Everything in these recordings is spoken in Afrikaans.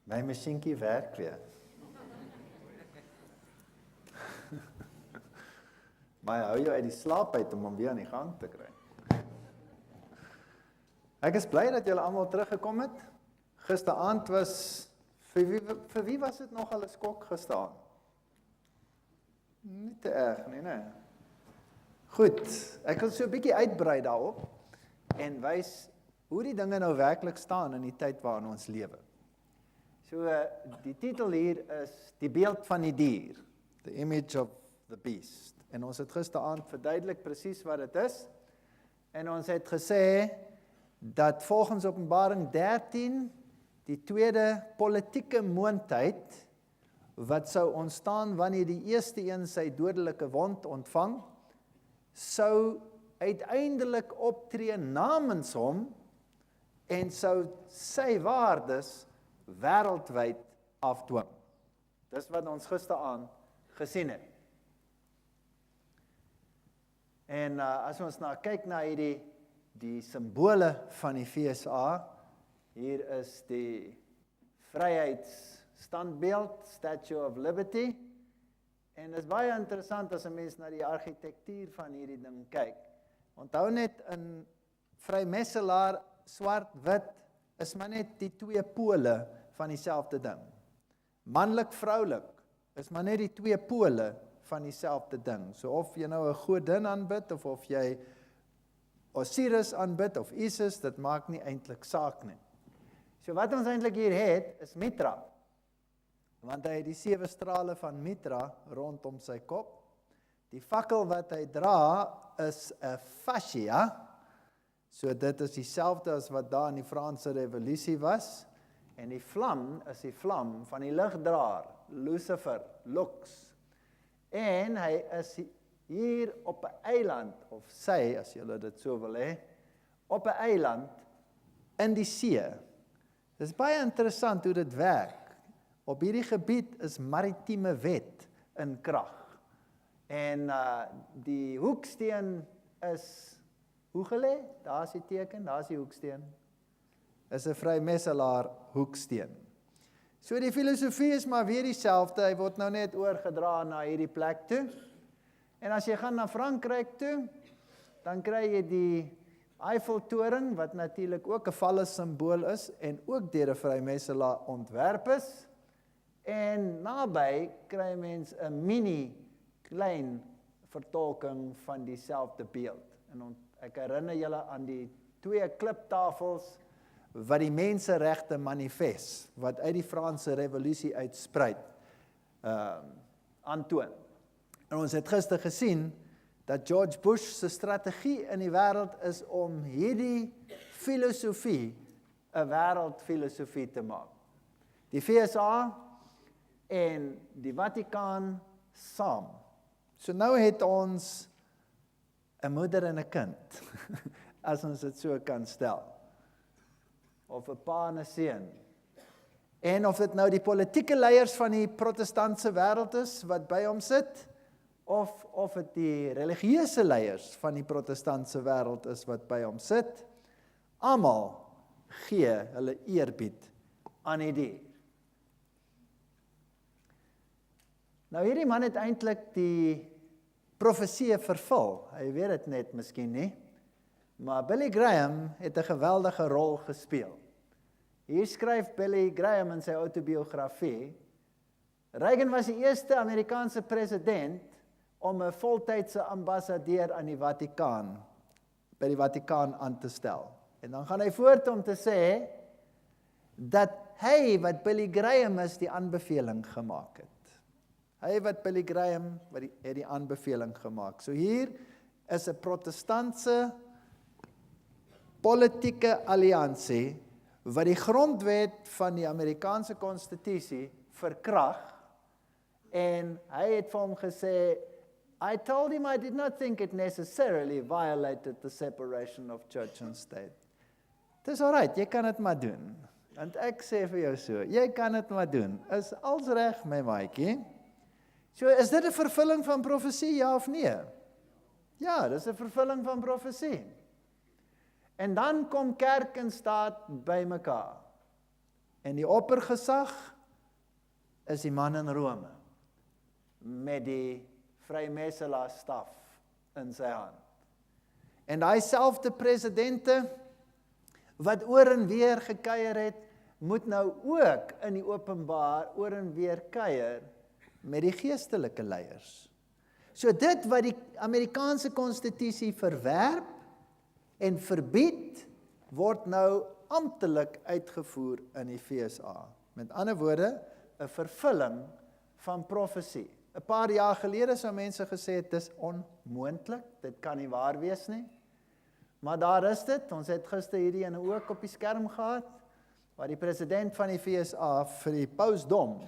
My masjienkie werk weer. Maar hou jou uit die slaap uit om hom weer aan die gang te kry. Ek is bly dat julle almal teruggekom het. Gisteraand was, vir wie was dit nogal 'n skok gisteraand? Nie te erg nie, né? Goed, ek wil so 'n bietjie uitbrei daarop en wys hoe die dinge nou werklik staan in die tyd waarin ons lewe. So, die titel hier is Die beeld van die dier, The Image of the Beast. En ons het gisteraand verduidelik presies wat dit is. En ons het gesê dat volgens Openbaring 13 die tweede politieke moondheid wat sou ontstaan wanneer die eerste een sy dodelike wond ontvang, sou uiteindelik optree namens hom en sou sy waardes wêreldwyd afdwing. Dis wat ons gisteraand gesien het. En as ons nou kyk na die simbole van die FSA, hier is die vryheidsstandbeeld, Statue of Liberty, en dit is baie interessant as 'n mens na die argitektuur van hierdie ding kyk. Onthou net in vrymesselaar, swart-wit, is maar net die twee pole van dieselfde ding. Manlik-vroulik is maar net die twee pole van dieselfde ding. So of jy nou 'n godin aanbid, of jy Osiris aanbid, of Isis, dit maak nie eintlik saak nie. So wat ons eintlik hier het, is Mitra. Want hy het die 7 strale van Mitra rondom sy kop. Die fakkel wat hy dra is 'n fascia. So dit is dieselfde as wat daar in die Franse revolusie was. En die vlam is die vlam van die ligdraer, Lucifer, Lux. En hy is hier op 'n eiland, of sy, as julle dit so wil hê, op 'n eiland in die see. Dit is baie interessant hoe dit werk. Op hierdie gebied is maritieme wet in krag. En die hoeksteen is, hoe gelê? Daar is die teken, daar is die hoeksteen. Is 'n vrymesselaar hoeksteen. So die filosofie is maar weer dieselfde, hy word nou net oorgedra na hierdie plek toe. En as jy gaan na Frankryk toe, dan kry jy die Eiffeltoring, wat natuurlik ook 'n valle simbool is, en ook deur 'n vrymesselaar ontwerp is. En naby kry mens 'n mini, klein vertolking van dieselfde beeld. En ek herinner julle aan die 2 kliptafels, wat die menseregte manifest, wat uit die Franse revolusie uitspruit, aantoon. En ons het gister gesien, dat George Bush se strategie in die wêreld is om hierdie filosofie 'n wêreldfilosofie te maak. Die FSA en die Vatikaan saam. So nou het ons 'n moeder en 'n kind, as ons dit so kan stel. Of 'n pa en 'n seun. En of dit nou die politieke leiers van die protestantse wêreld is wat by hom sit, of dit die religieuse leiers van die protestantse wêreld is wat by hom sit, almal gee hulle eerbied aan die dier. Nou hierdie man het eintlik die profesie vervul, hy weet dit net miskien nie, maar Billy Graham het 'n geweldige rol gespeel. Hier skryf Billy Graham in sy autobiografie, Reagan was die eerste Amerikaanse president om 'n voltydse ambassadeur aan die Vatikaan, by die Vatikaan aan te stel. En dan gaan hy voort om te sê, dat hy wat Billy Graham is, die aanbeveling gemaak het. Hy wat Billy Graham het die aanbeveling gemaak. So hier is 'n protestantse politieke alliansie, wat die grondwet van die Amerikaanse konstitusie verkrag, en hy het vir hom gesê, I told him I did not think it necessarily violated the separation of church and state. Dis alright, jy kan dit maar doen. Want ek sê vir jou so, jy kan dit maar doen. Is als reg, my maatjie? So, is dit 'n vervulling van profesie, ja of nee? Ja, dis 'n vervulling van profesie. En dan kom kerk en staat by mekaar. En die oppergesag is die man in Rome, met die vrymeselaar staf in sy hand. En daai selfde presidente, wat oor en weer gekuier het, moet nou ook in die openbaar oor en weer kuier met die geestelike leiers. So dit wat die Amerikaanse konstitusie verwerp en verbied, word nou amptelik uitgevoer in die FSA. Met ander woorde, 'n vervulling van profesie. 'n Paar jaar gelede sou mense gesê het, dis onmoontlik, dit kan nie waar wees nie. Maar daar is dit, ons het gister hierdie ene ook op die skerm gehad, waar die president van die FSA vir die pausdom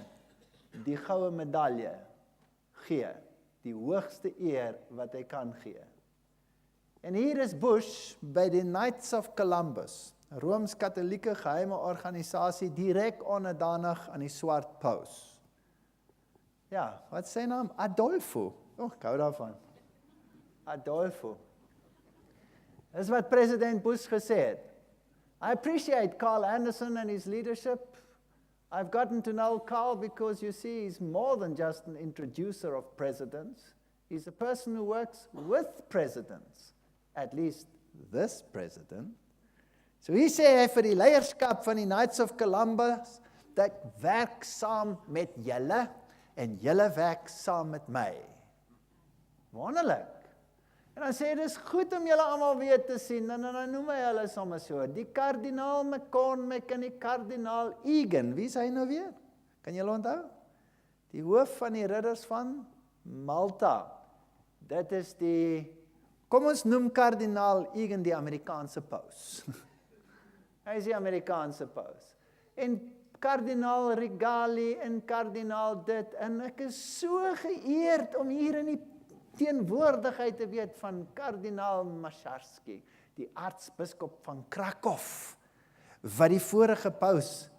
die goue medalje gee, die hoogste eer wat hy kan gee. En hier is Bush by die Knights of Columbus, 'n Rooms-Katolieke geheime organisasie, direk onderdanig aan die swart paus. Ja, wat is sy naam? Adolfo. Ek hou daarvan. Adolfo. Dis wat president Bush gesê het. I appreciate Carl Anderson and his leadership. I've gotten to know Carl because you see he's more than just an introducer of presidents. He's a person who works with presidents, at least this president. So hier sê hy vir die leierskap van die Knights of Columbus, dat ek werk saam met julle en julle werk saam met my. Wonderlik. En dan sê hy, dis goed om julle almal weer te sien, en dan noem hy hulle sommer so, die kardinaal McCormick en die kardinaal Egan, wie is hy nou weer? Kan julle onthou? Die hoof van die ridders van Malta. Dit is die, kom ons noem kardinaal Egan die Amerikaanse paus. Hy is die Amerikaanse paus. En kardinaal Regali en kardinaal dit, en ek is so geëerd om hier in die teenwoordigheid te weet van kardinaal Masharski, die aartsbiskop van Krakow, wat die vorige paus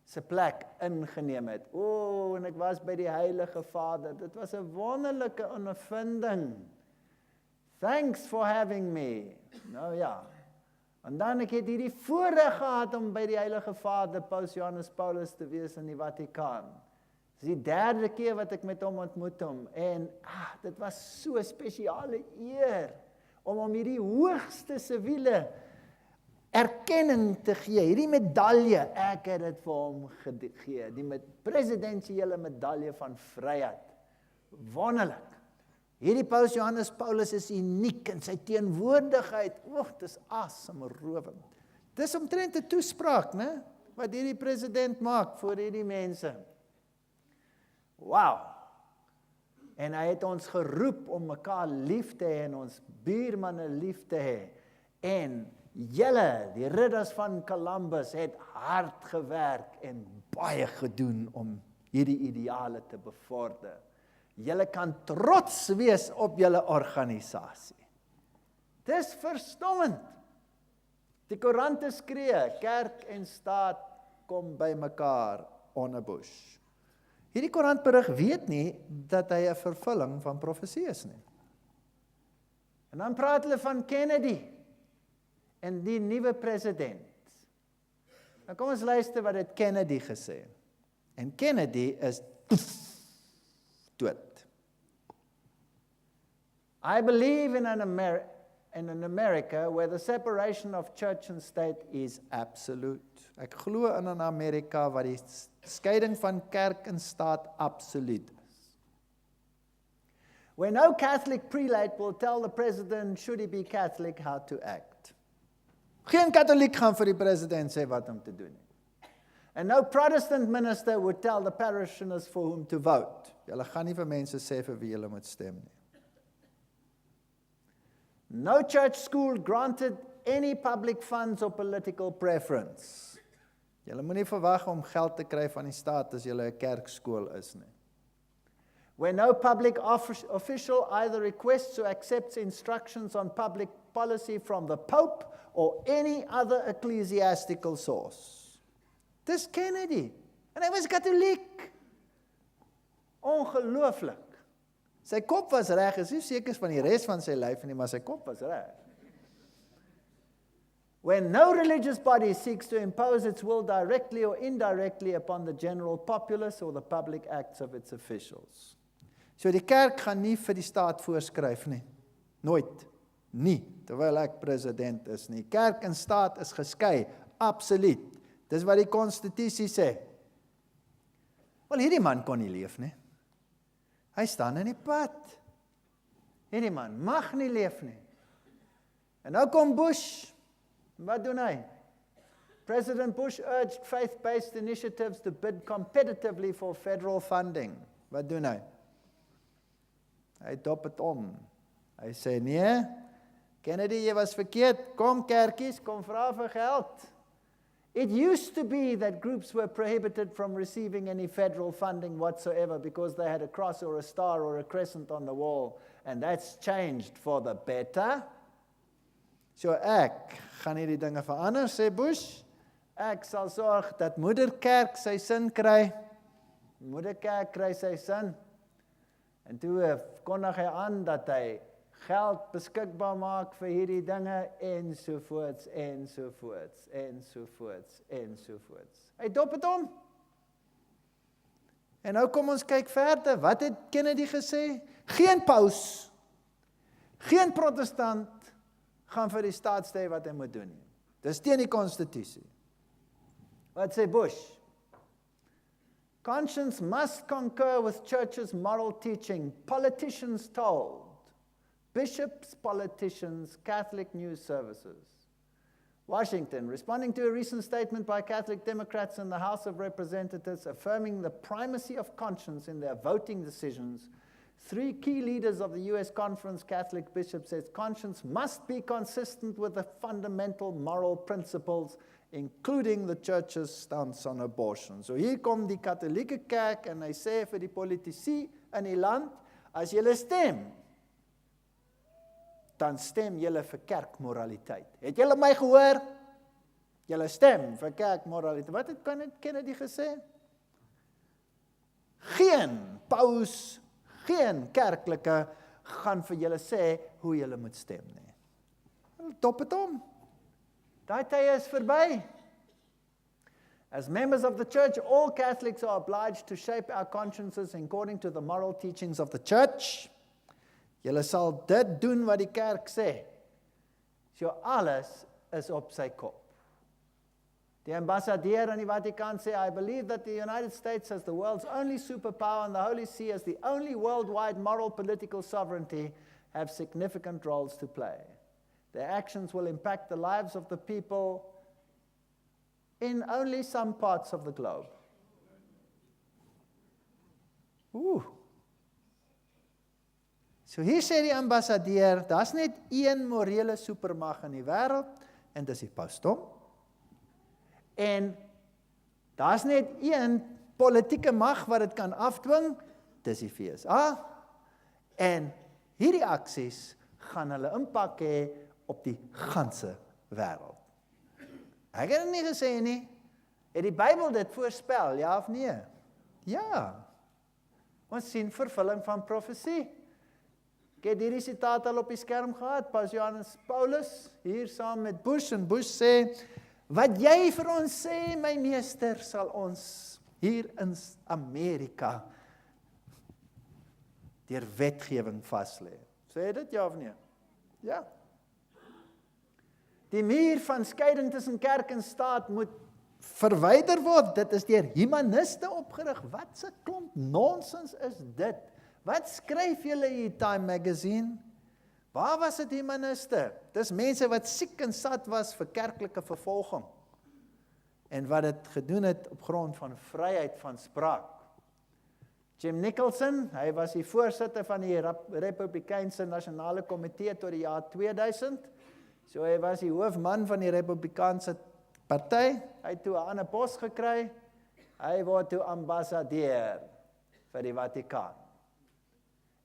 se plek ingeneem het. En ek was by die Heilige Vader, dit was 'n wonderlike ondervinding. Thanks for having me. Nou ja, en dan ek het hierdie voorreg gehad om by die Heilige Vader, Paus Johannes Paulus te wees in die Vatikaan. Dit is die 3de keer wat ek met hom ontmoet hom, en dit was so 'n spesiale eer, om hierdie hoogste siviele erkenning te gee, hierdie medalje, ek het dit vir hom gegee, die presidensiële medalje van vryheid. Wonderlik. Hierdie Paus Johannes Paulus is uniek in sy teenwoordigheid, dis asemrowend. Dis omtrent 'n toespraak, né, wat hierdie president maak voor hierdie mense. Wow! En hy het ons geroep om mekaar lief te hê en ons buurmanne lief te hê. En julle, die ridders van Columbus, het hard gewerk en baie gedoen om hierdie ideale te bevorder. Julle kan trots wees op julle organisasie. Dis verstommend. Die koerante skree, kerk en staat kom by mekaar onder Bush. Hierdie koerantberig weet nie dat hy 'n vervulling van profesie is nie. En dan praat hulle van Kennedy en die nuwe president. Nou kom ons luister wat het Kennedy gesê. En Kennedy is dood. I believe in an America where the separation of church and state is absolute. Ek glo in 'n Amerika waar die skeiding van kerk en staat absoluut is. Where no Catholic prelate will tell the president, should he be Catholic, how to act. Geen katholiek gaan vir die president sê wat om te doen nie. And no Protestant minister would tell the parishioners for whom to vote. Julle gaan nie vir mense sê vir wie julle moet stem nie. No church school granted any public funds or political preference. Julle moenie verwag om geld te kry van die staat as julle 'n kerkskool is nie. Where no public official either requests or accepts instructions on public policy from the Pope or any other ecclesiastical source. Dis Kennedy. En hy was katholiek. Ongelooflik. Sy kop was reg, is nie seker van die res van sy lyf nie, maar sy kop was reg. when no religious body seeks to impose its will directly or indirectly upon the general populace or the public acts of its officials. So die kerk gaan nie vir die staat voorskryf nie. Nooit. Nie, terwyl ek president is nie. Kerk en staat is geskei, absoluut. Dis wat die konstitusie sê. Wel, hierdie man kon nie leef nie. Hy staan in die pad. Hierdie man mag nie leef nie. En nou kom Bush. Wat doen hy? President Bush urged faith-based initiatives to bid competitively for federal funding. Wat doen hy? Hy dop het om. Hy sê, nee, Kennedy, jy was verkeerd. Kom kerkies, kom vra vir geld. It used to be that groups were prohibited from receiving any federal funding whatsoever because they had a cross or a star or a crescent on the wall. And that's changed for the better. So ek gaan hierdie dinge verander, sê Bush. Ek sal sorg dat moederkerk sy sin kry. Moederkerk kry sy sin. En toe kondig hy aan dat hy geld beskikbaar maak vir hierdie dinge, ensovoorts, ensovoorts, ensovoorts, ensovoorts. Hy dop het om. En nou kom ons kyk verder. Wat het Kennedy gesê? Geen paus, geen protestant gaan vir die staat sê wat hy moet doen nie. Dis teen die konstitusie. Wat sê Bush? Conscience must concur with church's moral teaching. Politicians told. Bishops, politicians, Catholic news services. Washington, responding to a recent statement by Catholic Democrats in the House of Representatives affirming the primacy of conscience in their voting decisions, 3 key leaders of the U.S. Conference Catholic bishops said conscience must be consistent with the fundamental moral principles, including the church's stance on abortion. So hier kom die katholieke kerk en hy sê vir die politici in die land, as julle stem, dan stem julle vir kerkmoraliteit. Het julle my gehoor? Julle stem vir kerkmoraliteit. Wat het Kennedy gesê? Geen paus, geen kerklike gaan vir julle sê hoe julle moet stem nie. Dop het om. Daai tye is verby. As members of the church, all Catholics are obliged to shape our consciences according to the moral teachings of the church. Julle sal dit doen wat die kerk sê. So alles is op sy kop. Die ambassadeur in die Vatikaan sê, I believe that the United States as the world's only superpower and the Holy See as the only worldwide moral political sovereignty have significant roles to play. Their actions will impact the lives of the people in only some parts of the globe. So hier sê die ambassadeur, daar's net een morele supermag in die wêreld en dis die pausdom. En daar's net een politieke mag wat dit kan afdwing, dis die FSA. En hierdie aksies gaan hulle impak hê op die ganse wêreld. Ek het dit nie gesê nie. Het die Bybel dit voorspel, ja of nee? Ja. Ons sien vervulling van profesie. Ek het hierdie sitaat al op die skerm gehad, Paus Johannes Paulus, hier saam met Bush, en Bush sê, wat jy vir ons sê, my meester, sal ons hier in Amerika deur wetgewing vaslê. Sê dit ja of nee? Ja. Die muur van skeiding tussen kerk en staat moet verwyder word. Dit is deur humaniste opgerig. Wat 'n klomp nonsens is dit? Wat skryf julle hier, Time Magazine? Waar was dit humaniste? Dis mense wat siek en sat was vir kerklike vervolging. En wat dit gedoen het op grond van vryheid van spraak. Jim Nicholson, hy was die voorsitter van die Republikeinse Nasionale Komitee tot die jaar 2000. So hy was die hoofman van die Republikaanse party. Hy het toe 'n ander pos gekry. Hy word toe ambassadeur vir die Vatikaan.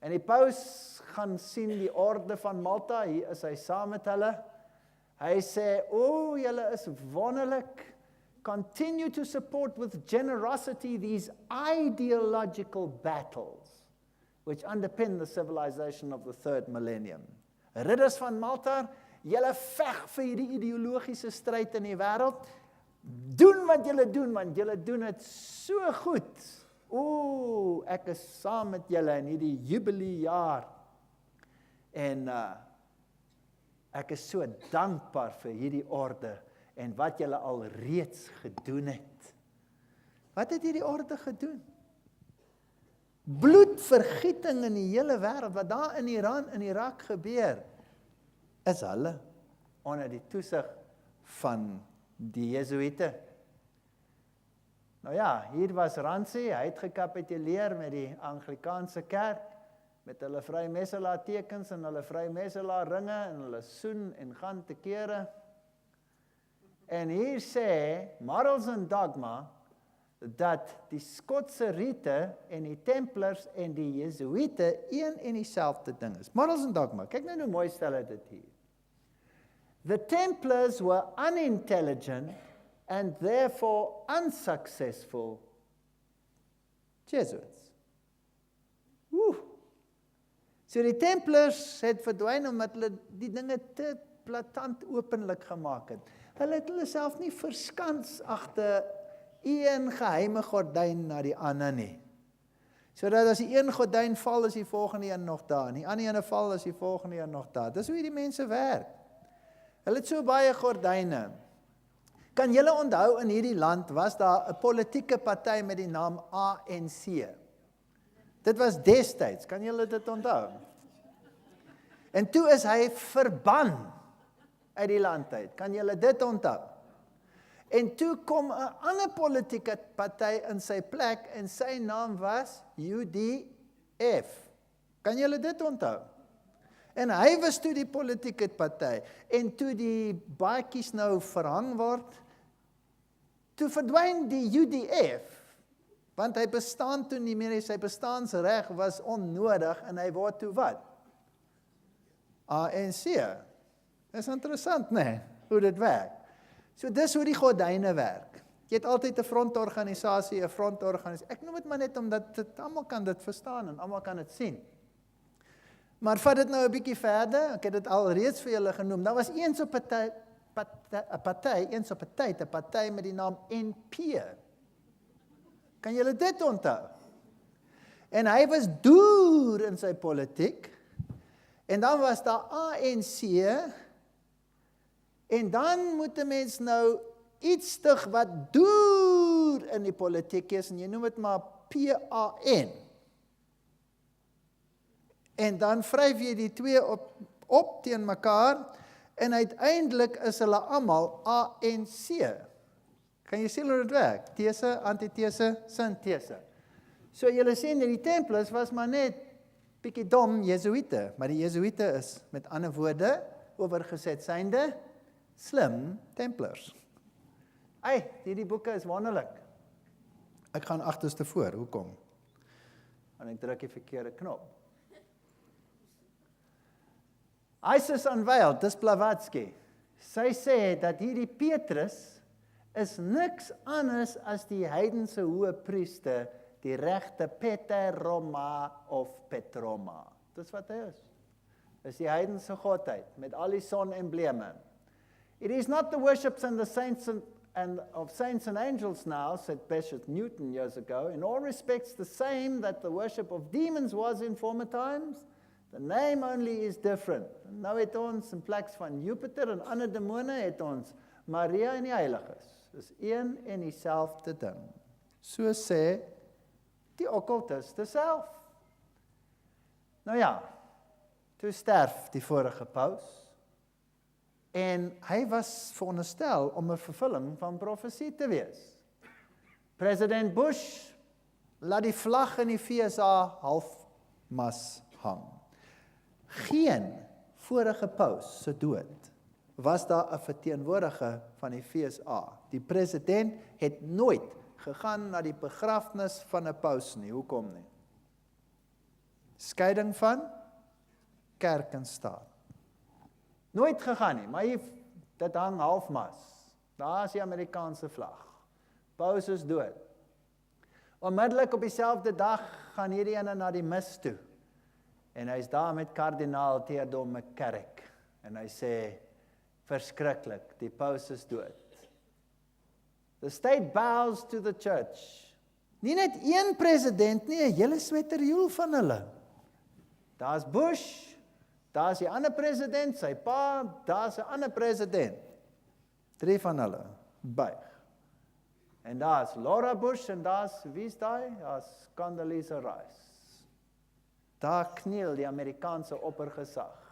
En die paus gaan sien die orde van Malta, hier is hy saam met hulle. Hy sê, julle is wonderlik. Continue to support with generosity these ideological battles which underpin the civilization of the third millennium. Ridders van Malta, julle veg vir hierdie ideologiese stryd in die wêreld. Doen wat julle doen, want julle doen dit so goed. O, ek is saam met julle in hierdie jubiliejaar. En ek is so dankbaar vir hierdie orde en wat julle al reeds gedoen het. Wat het hierdie orde gedoen? Bloedvergieting in die hele wêreld, wat daar in Iran en Irak gebeur, is hulle onder die toesig van die Jesuïte. Nou ja, hier was Ransie, hy het gekapituleer met die Anglikaanse kerk, met hulle vrymeselaar tekens en hulle vrymeselaar ringe en hulle soen en gaan te kere. En hier sê Morals and Dogma dat die Skotse Rite en die Templars en die Jesuïte een en dieselfde ding is. Morals and Dogma, kyk nou hoe mooi stel hy dit hier. The Templars were unintelligent and therefore unsuccessful Jesuits. So die Templars het verdwyn omdat hulle die dinge te platant openlik gemaak het. Hulle het hulle self nie verskans agter een geheime gordyn na die ander nie. Sodat as die een gordyn val, is die volgende een nog daar. En die ander ene val, is die volgende een nog daar. Dis hoe die mense werk. Hulle het so baie gordyne. Kan julle onthou, in hierdie land was daar 'n politieke party met die naam ANC. Dit was destyds, kan julle dit onthou? En toe is hy verban uit die land uit. Kan julle dit onthou? En toe kom 'n ander politieke party in sy plek en sy naam was UDF. Kan julle dit onthou? En hy was toe die politieke party. En toe die baadjies nou verhang word, toe verdwyn die UDF. Want hy bestaan toe nie meer, sy bestaansreg was onnodig en hy word toe wat? ANC. Dis interessant, nee, hoe dit werk. So dis hoe die gordyne werk. Jy het altyd 'n frontorganisasie, 'n frontorganisasie. Ek noem dit maar net omdat almal kan dit verstaan en almal kan dit sien. Maar vat dit nou 'n bietjie verder, ek het dit al reeds vir julle genoem. Daar was eens op 'n party met die naam NP. Kan julle dit onthou? En hy was deur in sy politiek. En dan was daar ANC. En dan moet 'n mens nou iets stig wat deur in die politiek is, en jy noem dit maar PAN. En dan vryf jy die twee op teen mekaar, en uiteindelik is hulle almal ANC. Kan jy sien hoe dit werk? These, antithese, synthese. So julle sien, die Templars was maar net bietjie dom Jesuïte, maar die Jesuïte is met ander woorde oorgeset synde slim Templars. Hierdie boeke is wonderlik. Ek gaan agterste voor, hoekom? Want ek druk die verkeerde knop. Isis Unveiled, dis Blavatsky. Sy sê dat hierdie Petrus is niks anders as die heidense hoëpriester, die regte Peteroma of Petroma. Dis wat hy is. Dis die heidense godheid, met al die son-embleme. It is not the worships and the saints of saints and angels now, said Bishop Newton years ago, in all respects the same that the worship of demons was in former times. The name only is different. Nou het ons in plek van Jupiter en ander demone het ons Maria en die heiliges. Dis een en dieselfde ding. So sê die okkultiste self. Nou ja, toe sterf die vorige paus. En hy was veronderstel om 'n vervulling van profesie te wees. President Bush laat die vlag in die FSA halfmas hang. Geen vorige paus se dood was daar 'n verteenwoordiger van die FSA. Die president het nooit gegaan na die begrafnis van 'n paus nie. Hoekom nie? Skeiding van kerk en staat. Nooit gegaan nie, maar dit hang halfmas. Daar is die Amerikaanse vlag. Paus is dood. Onmiddellik op dieselfde dag gaan hierdie ene na die mis toe. En hy's daar met kardinaal Theodore McCarrick. En hy sê, Verskriklik, die paus is dood. The state bows to the church. Nie net een president nie, 'n hele sweterjoel van hulle. Daar's Bush, daar's die ander president, sy pa, daar's 'n ander president. 3 van hulle buig. En daar's Laura Bush en daar's, wie's daai? Daar's Condoleezza Rice. Daar kniel die Amerikaanse oppergesag.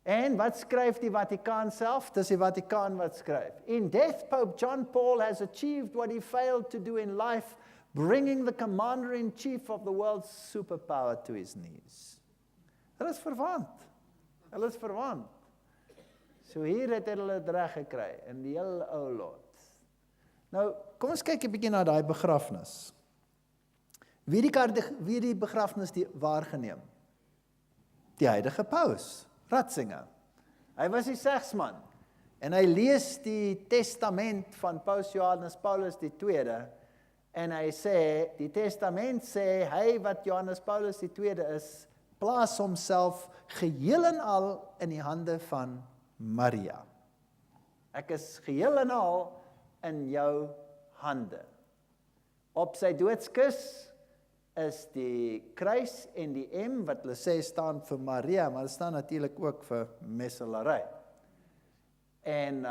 En wat skryf die Vatikaan self? Dis die Vatikaan wat skryf. In death, Pope John Paul has achieved what he failed to do in life, bringing the commander-in-chief of the world's superpower to his knees. Hulle is verwant. Hulle is verwant. So hier het hulle dit reg gekry, in die hele ou lot. Nou, kom ons kyk 'n bietjie na daai begrafnis. Wie die begrafnis waargeneem? Die huidige paus, Ratzinger. Hy was die segsman, en hy lees die testament van paus Johannes Paulus II, en hy sê, die testament sê, hy wat Johannes Paulus II is, plaas homself geheel en al in die hande van Maria. Ek is geheel en al in jou hande. Op sy doodskus is die kruis en die M, wat hulle sê staan vir Maria, maar dit staan natuurlik ook vir messelary. En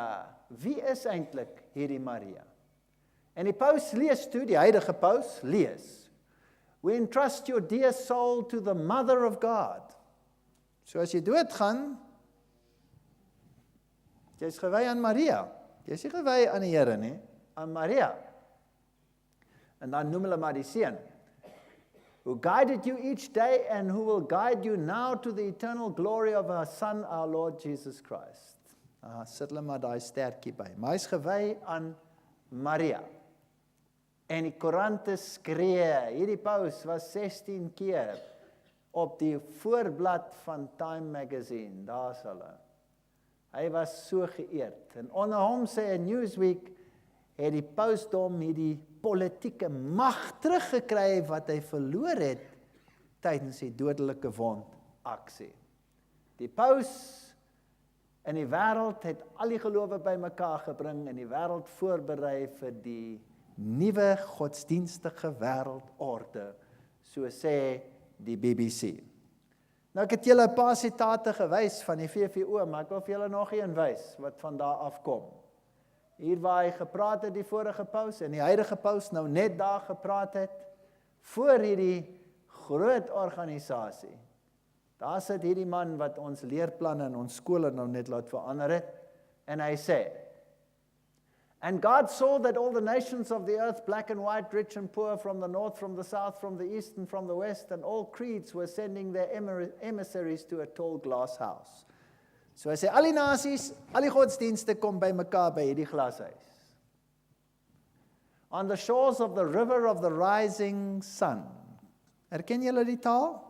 wie is eintlik hierdie Maria? En die paus lees toe, die huidige paus lees, we entrust your dear soul to the Mother of God. So as jy doodgaan, jy is gewy aan Maria. Jy is nie gewy aan die Here nie, aan Maria. En dan noem hulle maar die seun, who guided you each day and who will guide you now to the eternal glory of our Son, our Lord Jesus Christ. Sit hulle maar daai stertjie by. Maar hy's gewy aan Maria. En die koerante skree, hierdie paus was 16 keer op die voorblad van Time Magazine, daar's hulle. Hy was so geëerd. En onder hom sê Newsweek, het die pausdom hierdie politieke mag teruggekry wat hy verloor het tydens die dodelike wond aksie. Die paus in die wêreld het al die gelowe bymekaar gebring en die wêreld voorberei vir die nuwe godsdienstige wêreldorde, so sê die BBC. Nou ek het julle 'n paar sitate gewys van die VVO, maar ek wil vir julle nog een wys wat van daar afkom. Hier waar hy gepraat het die vorige paus en die huidige paus nou net daar gepraat het voor hierdie groot organisasie. Daar sit hierdie man wat ons leerplanne en ons skole nou net laat verander het en hy sê, and God saw that all the nations of the earth, black and white, rich and poor, from the north, from the south, from the east and from the west, and all creeds were sending their emissaries to a tall glass house. So hy sê, al die nasies, al die godsdienste kom by mekaar by hierdie glashuis. On the shores of the river of the rising sun. Herken julle die taal?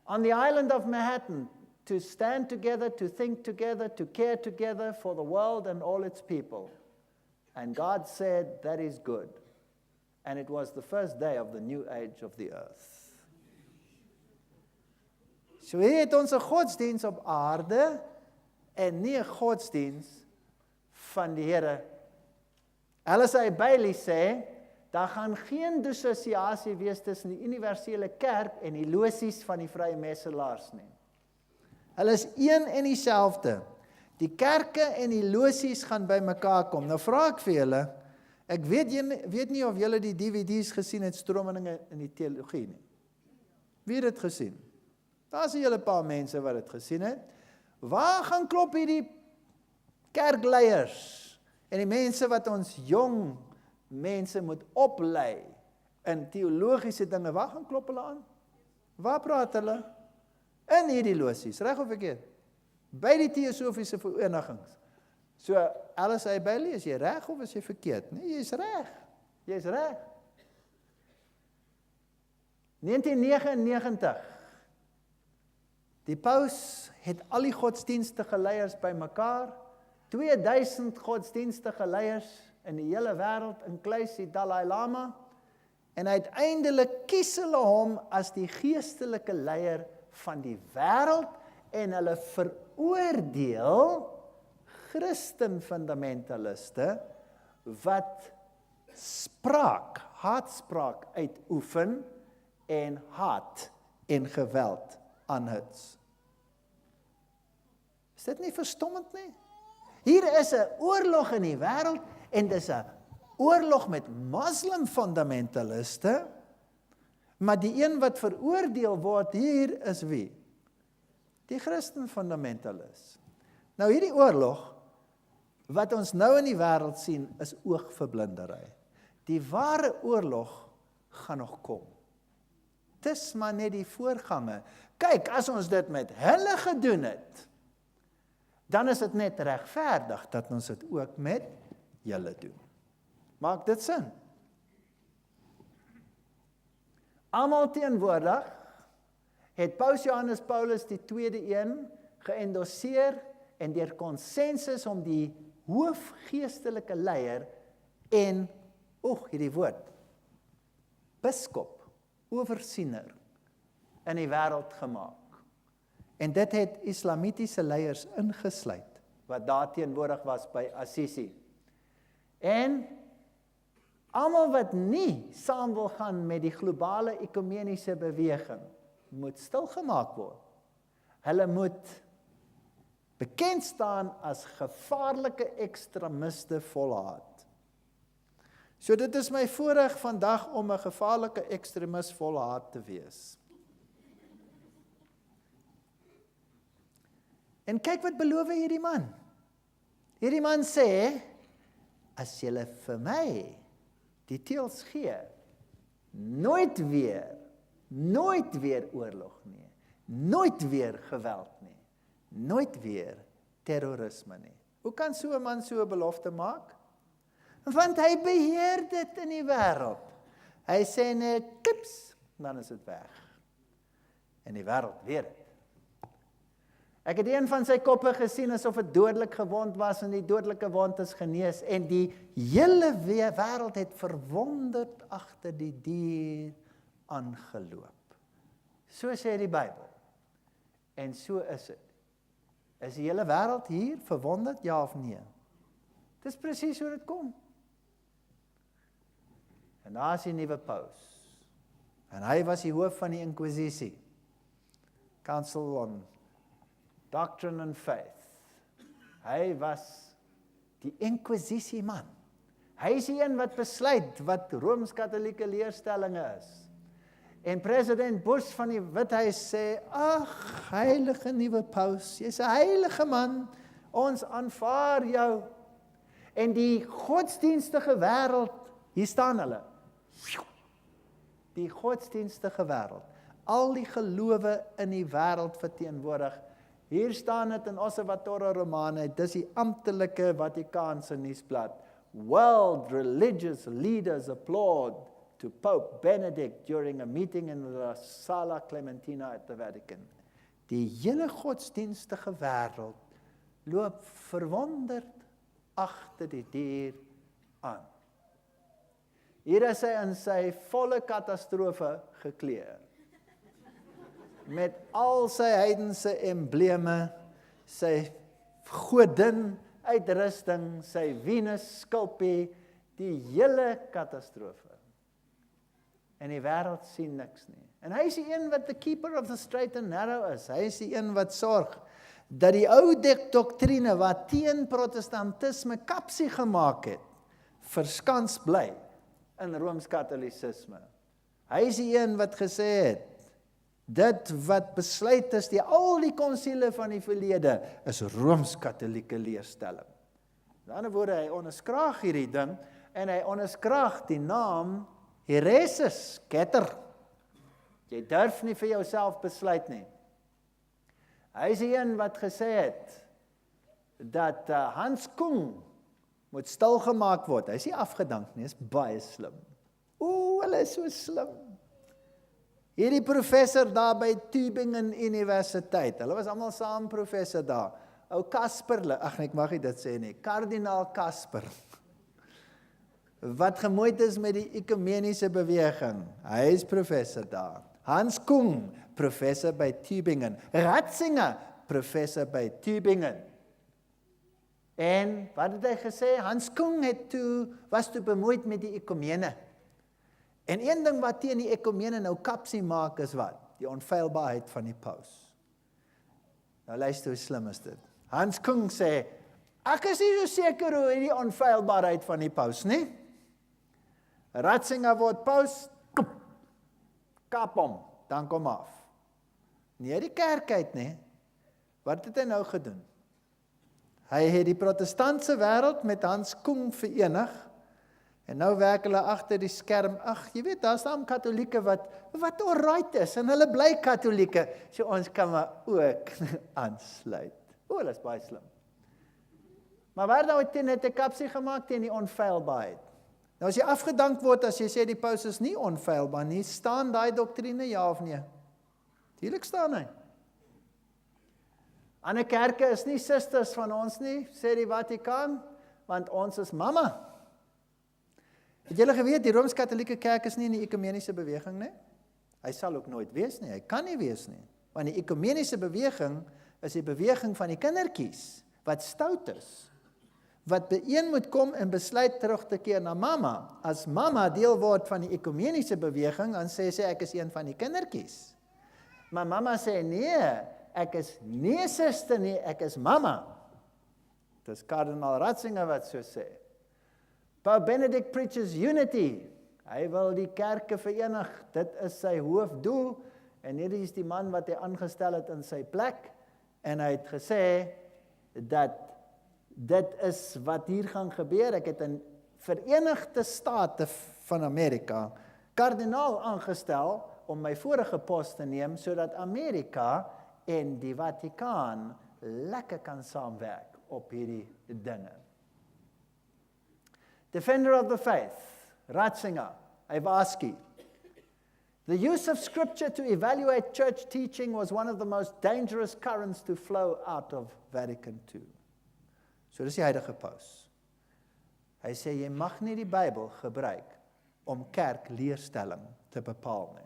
On the island of Manhattan, to stand together, to think together, to care together for the world and all its people. And God said, that is good. And it was the first day of the new age of the earth. So hier het ons 'n godsdiens op aarde en nie 'n godsdiens van die Here. Alice Bailey sê, daar gaan geen dissosiasie wees tussen die universele kerk en die losies van die vrye messelaars nie. Hulle is een en dieselfde. Die kerke en die losies gaan by mekaar kom. Nou vra ek vir julle, ek weet nie of julle die DVD's gesien het, Stromelinge in die teologie nie. Wie het dit gesien? Daar is 'n hele paar mense wat dit gesien het. Waar gaan klop hierdie kerkleiers en die mense wat ons jong mense moet oplei in teologiese dinge, waar gaan klop hulle aan? Waar praat hulle? In hierdie losies, reg of verkeerd? By die teosofiese verenigings. So, Alice Bailey, is jy reg of is jy verkeerd? Nee, jy is reg. Jy is reg. 1999, die paus het al die godsdienstige leiers by mekaar, 2000 godsdienstige leiers in die hele wêreld, inklusief die Dalai Lama, en uiteindelik kies hulle hom as die geestelike leier van die wêreld en hulle veroordeel Christen fundamentaliste wat haatspraak uitoefen en haat en geweld aanhits. Is dit nie verstommend nie? Hier is 'n oorlog in die wêreld en dis 'n oorlog met moslim fundamentaliste, maar die een wat veroordeel word hier is wie? Die Christen fundamentalis. Nou hierdie oorlog wat ons nou in die wêreld sien is oogverblindery. Die ware oorlog gaan nog kom. Dis maar net die voorgange. Kyk, as ons dit met hulle gedoen het, dan is dit net regverdig dat ons dit ook met julle doen. Maak dit sin? Almal teenwoordig het Paus Johannes Paulus die tweede een geëndosseer en deur konsensus om die hoofgeestelike leier en, hierdie woord, biskop, oversiener in die wêreld gemaak. En dit het islamitiese leiers ingesluit, wat daar teenwoordig was by Assisi. En almal wat nie saam wil gaan met die globale ekumeniese beweging, moet stilgemaak word. Hulle moet bekend staan as gevaarlike ekstremiste vol haat. So dit is my voorreg vandag om 'n gevaarlike ekstremis vol haat te wees. En kyk wat beloof hierdie man. Hierdie man sê, as julle vir my die teels gee, nooit weer oorlog nie, nooit weer geweld nie, nooit weer terrorisme nie. Hoe kan so 'n man so 'n belofte maak? Want hy beheer dit in die wêreld. Hy sê net kips, dan is dit weg. En die wêreld weet dit. Ek het een van sy koppe gesien asof dit dodelik gewond was en die dodelike wond is genees en die hele wêreld het verwonderd agter die dier aangeloop. So sê die Bybel. En so is dit. Is die hele wêreld hier verwonderd, ja of nee? Dis presies hoe dit kom. En daar is die nuwe paus. En hy was die hoof van die Inkwisisie. Council on Doctrine and Faith. Hy was die Inkwisisie man. Hy is die een wat besluit wat Rooms-Katolieke leerstellinge is. En president Bush van die Withuis sê, ag, heilige nuwe paus, jy's 'n heilige man, ons aanvaar jou. En die godsdienstige wêreld, hier staan hulle. Die godsdienstige wêreld, al die gelowe in die wêreld verteenwoordig. Hier staan dit in Osservatore Romane, dis die amptelike Vatikaanse nuusblad. World religious leaders applaud to Pope Benedict during a meeting in the Sala Clementina at the Vatican. Die hele godsdienstige wêreld loop verwonderd agter die dier aan. Hier is hy in sy volle katastrofe gekleed. Met al sy heidense embleme, sy godin uitrusting, sy Venus skulpie, die hele katastrofe. En die wêreld sien niks nie. En hy is die een wat the keeper of the straight and narrow is. Hy is die een wat sorg dat die ou doktrine wat teen protestantisme kapsie gemaak het, verskans bly in Rooms-Katolisisme. Hy is die een wat gesê het, dit wat besluit is, al die konsiele van die verlede, is Rooms-Katolieke leerstelling. In ander woorde, hy onderskraag hierdie ding, en hy onderskraag die naam Hereses, ketter. Jy durf nie vir jouself besluit nie. Hy is die een wat gesê het, dat Hans Kung moet stilgemaak word. Hy is nie afgedank nie, is baie slim. Hulle is so slim. Hierdie professor daar by Tübingen Universiteit, hulle was almal saam professor daar. Ou Kasper, ek mag nie dit sê nie, kardinaal Kasper, wat gemoeid is met die ekumeniese beweging, hy is professor daar. Hans Kung, professor by Tübingen. Ratzinger, professor by Tübingen. En wat het hy gesê? Hans Kung was toe bemoeid met die ekumene. En een ding wat teen die ekumene nou kapsie maak is wat? Die onfeilbaarheid van die paus. Nou luister hoe slim is dit. Hans Kung sê, ek is nie so seker hoe die onfeilbaarheid van die paus, nie? Ratzinger word paus, kap hom, dan kom af. Nie die kerk uit, nie. Wat het hy nou gedoen? Hy het die protestantse wêreld met Hans Kung verenig, en nou werk hulle agter die skerm. Ag, jy weet, daar's dan katholieke wat alright is, en hulle bly katholieke, so ons kan maar ook aansluit. O, dit is baie slim. Maar waar nou het 'n kapsie gemaak teen die onfeilbaarheid? Nou as jy afgedank word, as jy sê die paus is nie onfeilbaar nie, staan daai doktrine ja of nee? Tuurlik staan hy. Ander kerke is nie susters van ons nie, sê die Vatikaan, want ons is mamma. Het julle geweet, die Rooms-Katholieke Kerk is nie in die ekumeniese beweging nie? Hy sal ook nooit wees nie, hy kan nie wees nie. Want die ekumeniese beweging is die beweging van die kindertjies, wat stout is, wat bijeen moet kom en besluit terug te keer na mamma. As mamma deel word van die ekumeniese beweging, dan sê sy, ek is een van die kindertjies. Maar mamma sê, nee, ek is nie suster nie, ek is mamma. Dis kardinaal Ratzinger wat so sê. Pope Benedict preaches unity. Hy wil die kerke verenig, dit is sy hoofdoel, en hierdie is die man wat hy aangestel het in sy plek, en hy het gesê, dat dit is wat hier gaan gebeur. Ek het in Verenigde State van Amerika kardinaal aangestel om my vorige pos te neem, sodat Amerika en die Vatikaan lekker kan saamwerk op hierdie dinge. Defender of the faith, Ratzinger, Iwaski. The use of scripture to evaluate church teaching was one of the most dangerous currents to flow out of Vatican II. So dis die huidige paus. Hy sê, jy mag nie die Bybel gebruik om kerkleerstelling te bepaal nie.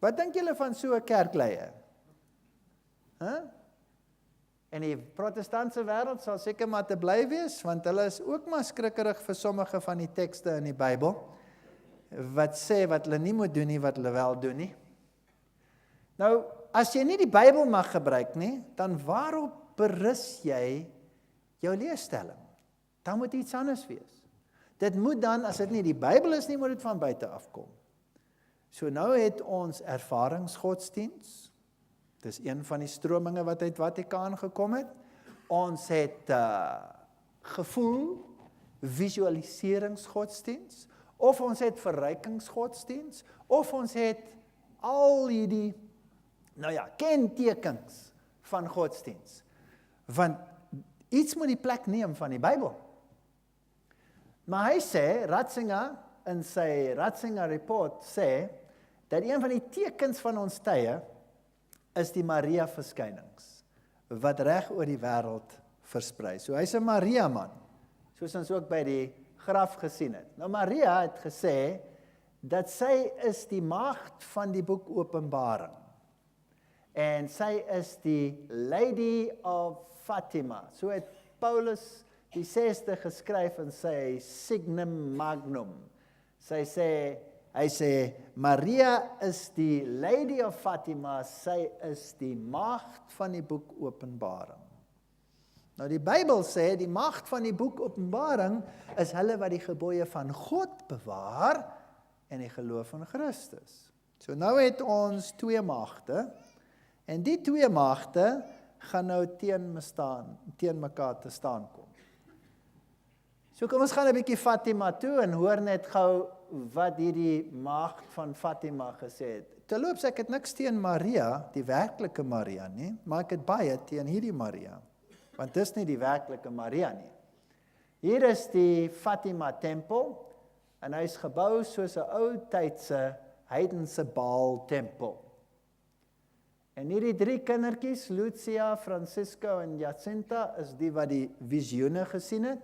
Wat dink julle van so 'n kerkleier? En die protestantse wêreld sal seker maar te bly wees, want hulle is ook maar skrikkerig vir sommige van die tekste in die Bybel, wat sê wat hulle nie moet doen nie, wat hulle wel doen nie. Nou, as jy nie die Bybel mag gebruik nie, dan waarop berus jy jou leerstelling? Dan moet iets anders wees. Dit moet dan, as dit nie die Bybel is nie, moet dit van buite afkom. So nou het ons ervaringsgodsdiens, dis een van die strominge wat uit Vatikaan gekom het. Ons het gevoel, visualiseringsgodsdiens, of ons het verrykingsgodsdiens, of ons het al hierdie, kentekens van godsdiens. Want iets moet die plek neem van die Bybel. Maar hy sê, Ratzinger, in sy Ratzinger report sê, dat een van die tekens van ons tye is die Maria verskynings, wat reg oor die wêreld versprei. So hy's 'n Maria man, soos ons ook by die graf gesien het. Nou Maria het gesê, dat sy is die maagd van die boek Openbaring. En sy is die Lady of Fatima. So het Paulus die 6de geskryf in sy Signum Magnum. Hy sê, Maria is die Lady of Fatima, sy is die maagd van die boek Openbaring. Nou die Bybel sê, die maagd van die boek Openbaring is hulle wat die gebooie van God bewaar en die geloof in Christus. So nou het ons 2 maagde, en die 2 maagde gaan nou teen mekaar te staan kom. So kom ons gaan 'n bietjie Fatima toe en hoor net gou wat hierdie maagd van Fatima gesê het. Terloops, ek het niks teen Maria, die werklike Maria nie, maar ek het baie teen hierdie Maria, want dis nie die werklike Maria nie. Hier is die Fatima tempel, en hy is gebou soos 'n ou tydse heidense Baal tempel. En hierdie 3 kindertjies, Lucia, Francisco en Jacinta, is die wat die visioene gesien het.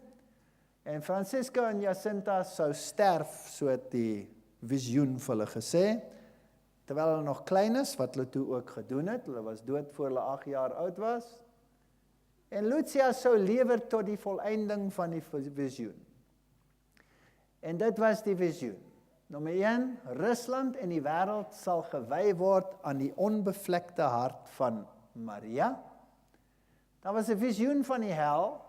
En Francisco en Jacinta sou sterf, so het die visioen vir hulle gesê. terwyl hulle nog klein is, wat hulle toe ook gedoen het. Hulle was dood voor hulle 8 jaar oud was. En Lucius sou lewer tot die volëinding van die visioen. En dit was die visioen. Nommer 1, Rusland en die wêreld sal gewy word aan die onbevlekte hart van Maria. Daar was 'n visioen van die hel,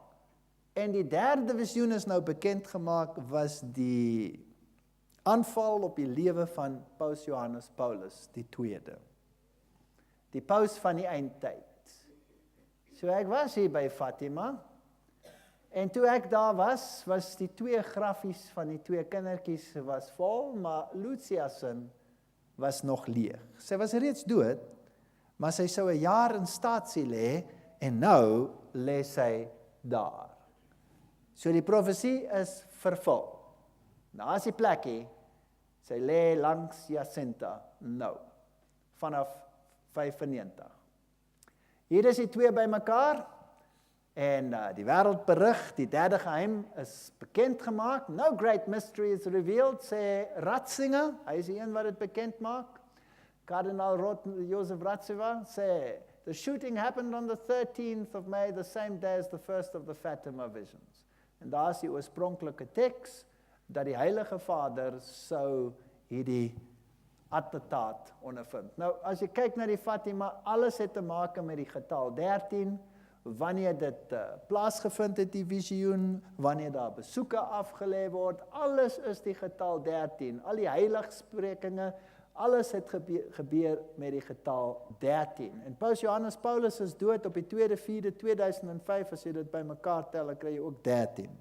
en die derde visioen is nou bekend gemaak, was die aanval op die lewe van Paus Johannes Paulus, die tweede. Die paus van die eindtyd. So ek was hier by Fatima, en toe ek daar was die 2 graffies van die 2 kindertjies was vol, maar Lucius was nog leeg. Sy was reeds dood, maar sy sou 'n jaar in staatsie lê, en nou lê sy daar. So die profesie is vervul. Daar is die plekkie, sy lê langs Jacinta, nou, vanaf 95. Hier is die 2 bymekaar, en die wêreldberig, die derde geheim is bekend gemaak. No great mystery is revealed, sê Ratzinger, hy is die een wat dit bekend maak. Kardinaal Joseph Ratzinger sê, the shooting happened on the 13th of May, the same day as the first of the Fatima visions. En daar is die oorspronklike teks, dat die Heilige Vader sou hierdie attentaat ondervind. Nou, as jy kyk na die Fatima, alles het te maak met die getal 13, wanneer dit plaasgevind het, die visioen, wanneer daar besoeke afgelê word, alles is die getal 13, al die heiligsprekinge, alles het gebeur met die getal 13. En Paus Johannes Paulus is dood op die 2/4/2005, as jy dit by mekaar tel, dan kry jy ook 13.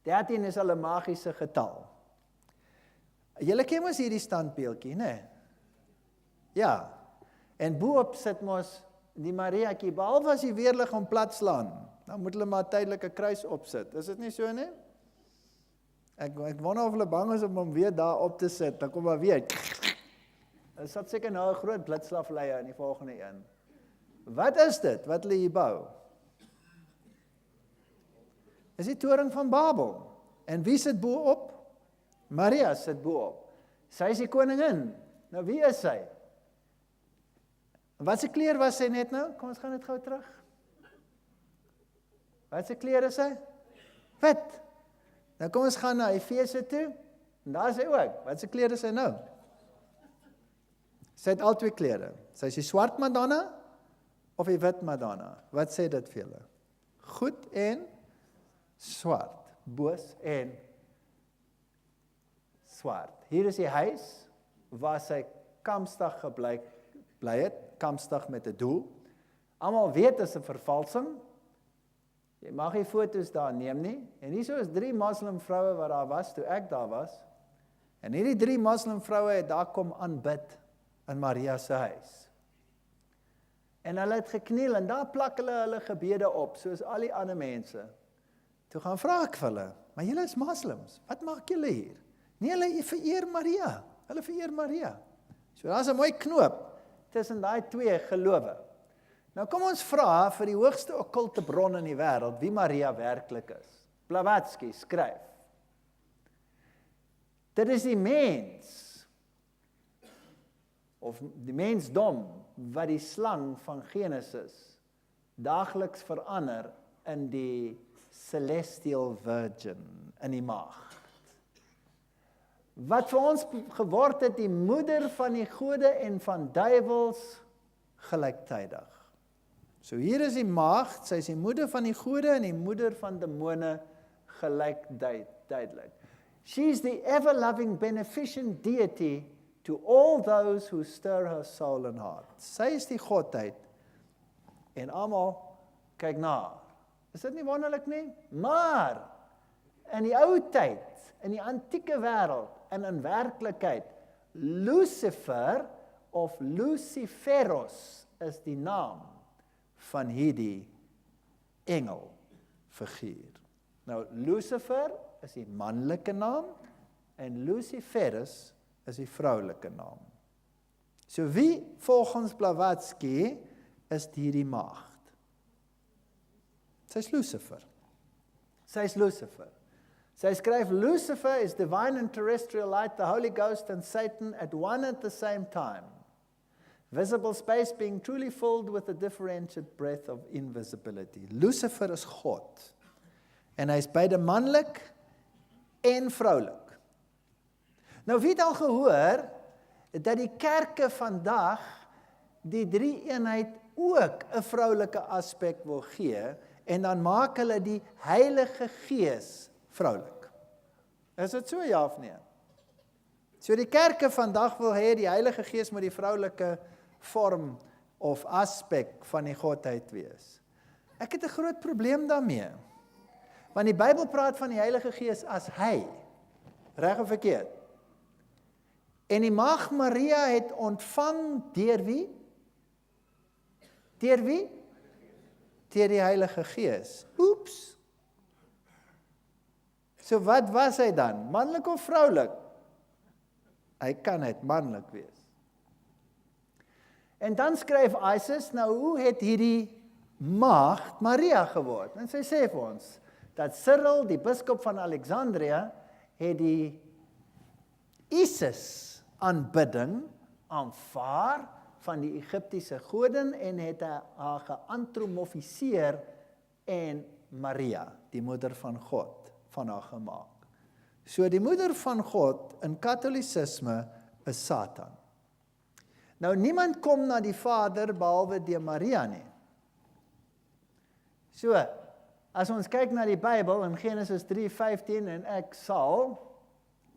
13 is al 'n magiese getal. Julle ken mos hierdie standbeeldjie, né? Ja, en boop sit mos die Mariakie, behalwe as die weerlig hom plat slaan, dan moet hulle maar tydelike kruis opsit. Is dit nie so nie? Ek wonder of hulle bang is om hom weer daar op te sit, dan kom maar weer. Dit sal seker nou 'n groot blitsslafleie in die volgende een. Wat is dit wat hulle hier bou? Is die toring van Babel. En wie sit bo op? Maria sit bo op. Sy is die koningin. Nou wie is sy? Wat se kleur was sy net nou? Kom ons gaan dit gou terug. Wat se kleur is sy? Wit. Nou kom ons gaan na Efese toe. En daar is sy ook. Wat se kleur is sy nou? Sy het al 2 kleure. Sy is die swart Madonna of die wit Madonna. Wat sê dit vir julle? Goed en swart. Boos en swart. Hier is die huis waar sy kampstig gebly het, kampstig met 'n doel. Almal weet dit is 'n vervalsing. Jy mag nie foto's daar neem nie. En hierso is 3 moslim vroue wat daar was toe ek daar was. En hierdie 3 moslim vroue het daar kom aanbid in Maria se huis. En hulle het gekniel en daar plak hulle gebede op, soos al die ander mense. Toe gaan vra ek vir hulle, maar julle is moslims, wat maak julle hier? Nee, hulle vereer Maria. Hulle vereer Maria. So daar's 'n mooi knoop tussen daai 2 gelowe. Nou kom ons vra vir die hoogste okkulte bron in die wêreld wie Maria werklik is. Blavatsky skryf. Dit is die mens of die mensdom wat die slang van Genesis daagliks verander in die celestial virgin, in die maagd. Wat vir ons geword het die moeder van die gode en van duiwels gelyktydig. So hier is die maagd, sy is die moeder van die gode en die moeder van demone gelyktydig. She is the ever-loving beneficent deity to all those who stir her soul and heart. Sy is die godheid en almal kyk na. Is dit nie wonderlik nie? Maar in die ou tyd, in die antieke wêreld en in werklikheid, Lucifer of Luciferos is die naam van hierdie engelfiguur. Nou, Lucifer is die manlike naam en Luciferus is die vroulike naam. So wie volgens Blavatsky is hierdie maagd? Sy is Lucifer. Sy is Lucifer. Sy skryf, Lucifer is divine and terrestrial light, the Holy Ghost and Satan at one at the same time. Visible space being truly filled with a differentiated breadth of invisibility. Lucifer is God. En hy is beide manlik en vroulik. Nou wie het al gehoor, dat die kerke vandag die drie eenheid ook 'n vroulike aspek wil gee, en dan maak hulle die Heilige Gees vroulik. Is dit so, ja of nee? So die kerke vandag wil hê die Heilige Gees moet die vroulike vorm of aspek van die Godheid wees. Ek het 'n groot probleem daarmee. Want die Bybel praat van die Heilige Gees as hy. Reg of verkeerd? En die Maagd Maria het ontvang deur wie? Deur wie? Deur die Heilige Gees. Oeps. So wat was hy dan? Manlik of vroulik? Hy kan net manlik wees. En dan skryf Isis, nou hoe het hierdie Maagd Maria geword? En sy sê vir ons, dat Cyril, die biskop van Alexandria, het die Isis aanbidding aanvaar van die Egiptiese godin en het haar geantromofiseer en Maria, die moeder van God, van haar gemaak. So die moeder van God in Katolicisme is Satan. Nou niemand kom na die Vader behalwe deur Maria nie. So, as ons kyk na die Bybel in Genesis 3:15 en ek sal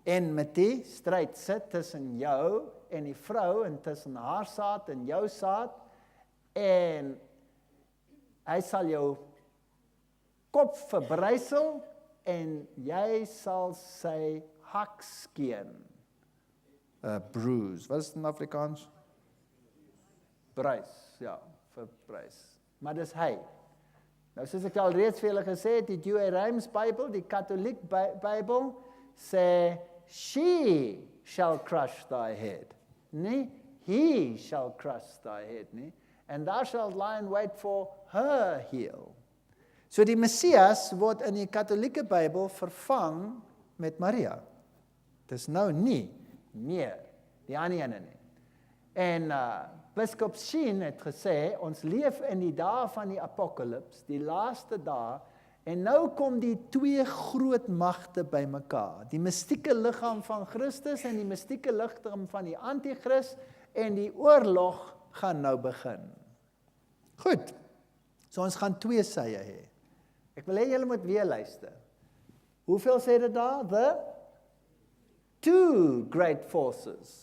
en met die stryd sit tussen jou en die vrou en tussen haar saad en jou saad en hy sal jou kop verbrysel en jy sal sy hak skeen. Bruise, wat is dit in Afrikaans? Brys, ja, verbrys. Maar dis hy. Nou soos ek al reeds vir julle gesê het, die Douay-Rheims Bybel, die Katholiek Bybel, sê, she shall crush thy head. Nee, he shall crush thy head, nee. And thou shalt lie in wait for her heel. So die Messias word in die Katholieke Bybel vervang met Maria. Dis nou nie meer die ander ene nie. En Biskop Sheen het gesê, ons leef in die dae van die apokalips, die laaste dae, en nou kom die twee groot magte bymekaar. Die mystieke liggaam van Christus en die mystieke liggaam van die Antichrist, en die oorlog gaan nou begin. Goed, so ons gaan twee sye hê. Ek wil hê julle moet weer luister. Hoeveel sê dit daar? The two great forces.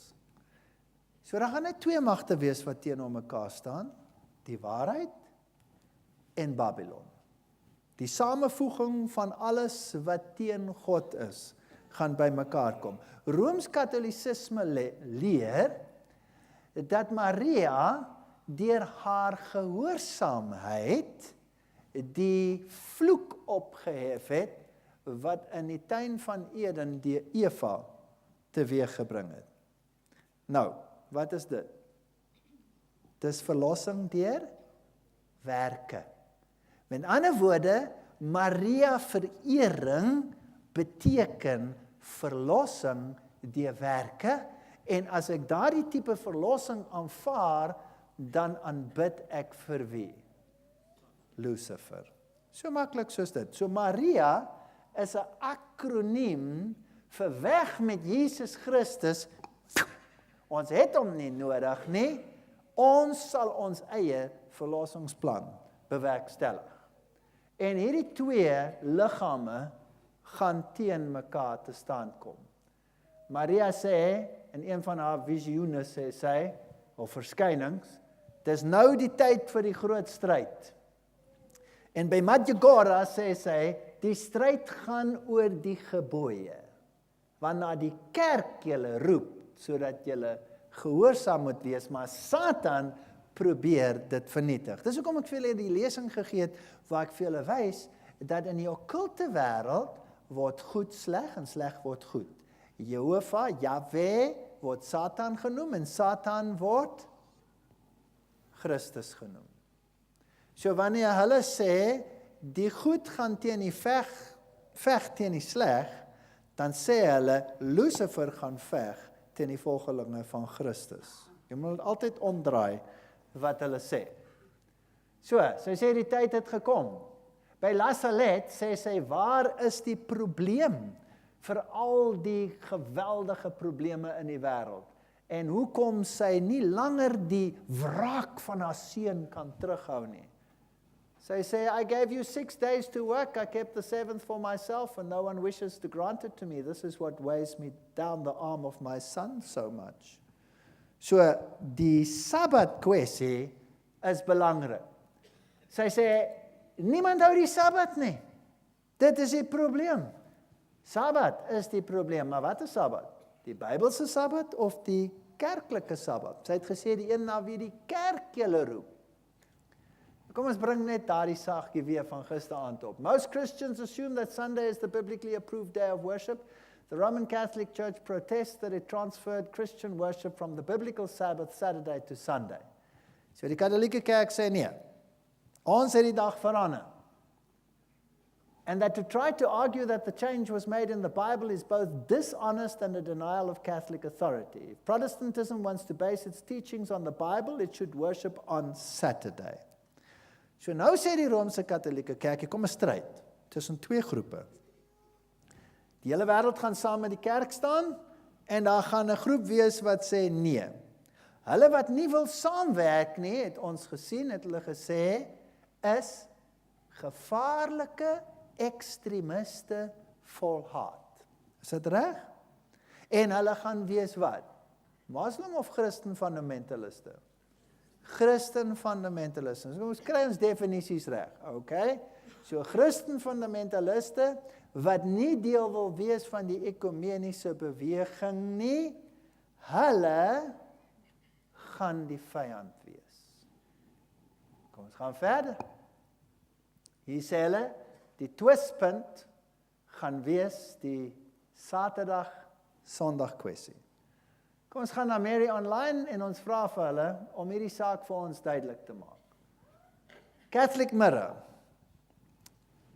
So daar gaan net twee magte wees wat teenoor mekaar staan, die waarheid en Babylon. Die samevoeging van alles wat teen God is, gaan by mekaar kom. Rooms-Katholicisme leer dat Maria deur haar gehoorsaamheid die vloek opgehef het wat in die tuin van Eden deur Eva teweeggebring het. Nou, wat is dit? Dis verlossing deur werke. Met ander woorde, Maria verering beteken verlossing deur werke, en as ek daardie tipe verlossing aanvaar, dan aanbid ek vir wie? Lucifer. So maklik soos dit. So Maria is 'n akroniem vir weg met Jesus Christus. Ons het hom nie nodig nie. Ons sal ons eie verlossingsplan bewerkstellig. En hierdie twee liggame gaan teen mekaar te staan kom. Maria sê, in een van haar visioene sê sy, of verskynings, dis nou die tyd vir die groot stryd. En by Medjugorje sê sy, die stryd gaan oor die gebooie, waarna die kerk julle roep, sodat julle gehoorsaam moet wees, maar Satan probeer dit vernietig. Dis hoekom ek vir julle die lesing gegee het, waar ek vir julle wys, dat in die okkulte wêreld word goed sleg en sleg word goed. Jehovah, Yahweh, word Satan genoem en Satan word Christus genoem. So wanneer hulle sê, die goed gaan teen die veg teen die sleg, dan sê hulle, Lucifer gaan veg teen die volgelinge van Christus. Jy moet altyd omdraai wat hulle sê. So, sy sê die tyd het gekom. By Lasalet sê sy, waar is die probleem vir al die geweldige probleme in die wêreld? En hoekom sy nie langer die wraak van haar seun kan terughou nie? Sy sê, I gave you 6 days to work, I kept the 7th for myself, and no one wishes to grant it to me. This is what weighs me down the arm of my son so much. So, die Sabbat kwessie is belangrik. Sy sê, niemand hou die Sabbat nie. Dit is die probleem. Sabbat is die probleem, maar wat is Sabbat? Die Bybelse Sabbat of die kerklike Sabbat? Sy het gesê, die een na wie die kerk julle roep. Kom ons bring net daardie saggie weer van gisteraand op. Most Christians assume that Sunday is the biblically approved day of worship. The Roman Catholic Church protests that it transferred Christian worship from the biblical Sabbath Saturday to Sunday. So die Katholieke Kerk sê nee. Ons het die dag verander. And that to try to argue that the change was made in the Bible is both dishonest and a denial of Catholic authority. If Protestantism wants to base its teachings on the Bible, it should worship on Saturday. So nou sê die Romeinse Katholieke Kerk, kom 'n stryd tussen twee groepe. Die hele wêreld gaan saam met die kerk staan en daar gaan 'n groep wees wat sê nee. Hulle wat nie wil saamwerk nie, het ons gesien, het hulle gesê, is gevaarlike ekstremiste vol haat. Is dit reg? En hulle gaan wees wat? Moslim of Christen fundamentaliste? Christen fundamentaliste. So ons kry ons definisies reg, okay? So Christen fundamentaliste wat nie deel wil wees van die ekumeniese beweging nie, hulle gaan die vyand wees. Kom ons gaan verder. Hier sê hulle, die twispunt gaan wees die Saterdag, Sondag kwessie. Kom ons gaan na Mary Online en ons vra vir hulle om hierdie saak vir ons duidelik te maak. Catholic Mirror.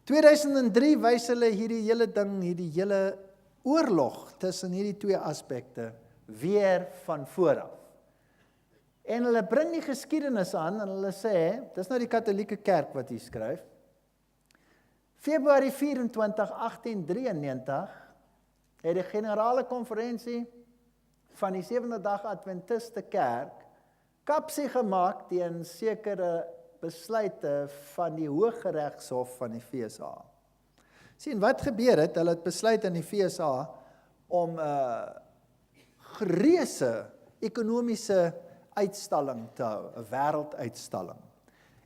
2003 wys hulle hierdie hele ding, hierdie hele oorlog tussen hierdie twee aspekte weer van vooraf. En hulle bring die geskiedenis aan en hulle sê, dis nou die Katholieke Kerk wat hier skryf, Februarie 24, 1893 het die generale konferensie van die Sewende Dag Adventiste Kerk kapsie gemaak teen sekere besluite van die Hooggeregshof van die FSA. Sien, wat gebeur het? Hulle het besluit in die FSA om 'n gereuse ekonomiese uitstalling te hou, 'n wêrelduitstalling.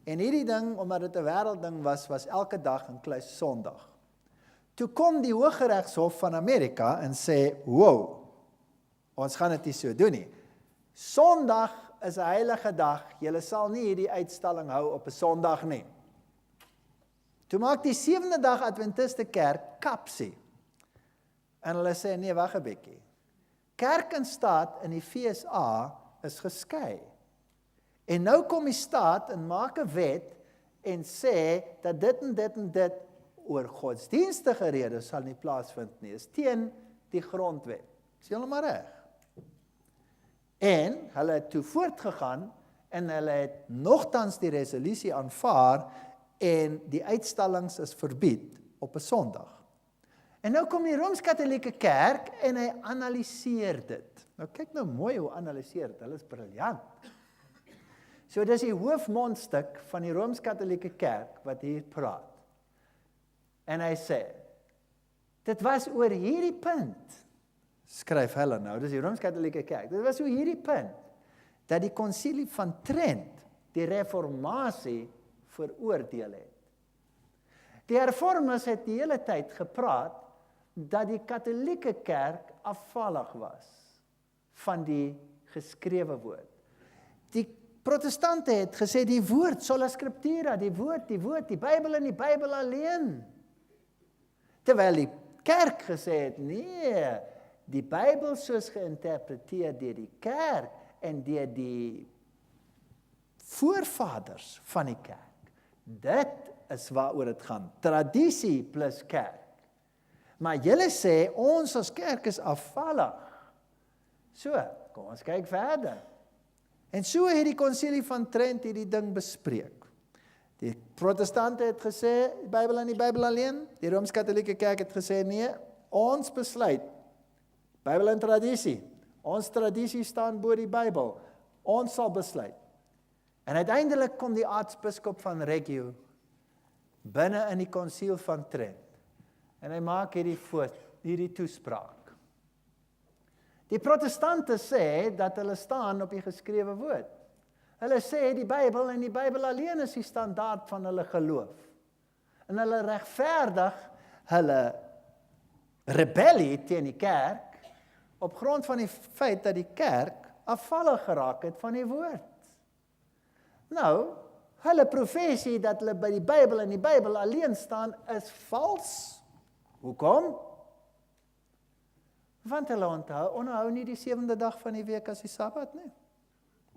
En hierdie ding, omdat dit 'n wêreldding was elke dag inkluis Sondag. Toe kom die Hooggeregshof van Amerika en sê, wow, ons gaan dit nie so doen nie. Sondag is 'n heilige dag, julle sal nie hierdie uitstalling hou op 'n Sondag nie. Toe maak die Sewende Dag Adventiste Kerk kapsie. En hulle sê, nee, wag 'n bietjie. Kerk en staat in die FSA is geskei. En nou kom die staat en maak 'n wet en sê dat dit en dit en dit oor godsdienstige redes sal nie plaasvind nie. Is teen die grondwet. Is heeltemal reg. En hulle het toe voortgegaan en hulle het nogtans die resolusie aanvaar en die uitstallings is verbied op 'n Sondag. En nou kom die Rooms-Katolieke Kerk en hy analiseer dit. Nou kyk nou mooi hoe analiseer dit. Hulle is briljant. So dis die hoofmondstuk van die Rooms-Katolieke Kerk wat hier praat. En hy sê, dit was oor hierdie punt, skryf hulle nou, dis die Rooms-Katolieke Kerk, dit was oor hierdie punt, dat die konsilie van Trent die reformatie veroordeel het. Die hervormers het die hele tyd gepraat, dat die Katolieke Kerk afvallig was van die geskrewe woord. Die Protestante het gesê die woord, sola scriptura, die woord, die Bybel en die Bybel alleen. Terwyl die kerk gesê het, nee, die Bybel soos geïnterpreteer deur die kerk en deur die voorvaders van die kerk. Dit is waaroor dit gaan. Tradisie plus kerk. Maar julle sê, ons as kerk is afvallig. So, kom ons kyk verder. En so het die konsilie van Trent hierdie ding bespreek. Die protestante het gesê, die Bybel en die Bybel alleen. Die Rooms-Katholieke Kerk het gesê, nee, ons besluit. Bybel en tradisie. Ons tradisie staan bo die Bybel. Ons sal besluit. En uiteindelik kom die aartsbiskop van Reggio binne in die konsiel van Trent. En hy maak hierdie toespraak. Die protestante sê dat hulle staan op die geskrewe woord. Hulle sê die Bybel en die Bybel alleen is die standaard van hulle geloof. En hulle regverdig hulle rebellie teen die kerk op grond van die feit dat die kerk afvallig geraak het van die woord. Nou, hulle profesie dat hulle by die Bybel en die Bybel alleen staan is vals. Hoekom? Want hulle onderhou nie die 7de dag van die week as die Sabbat nie.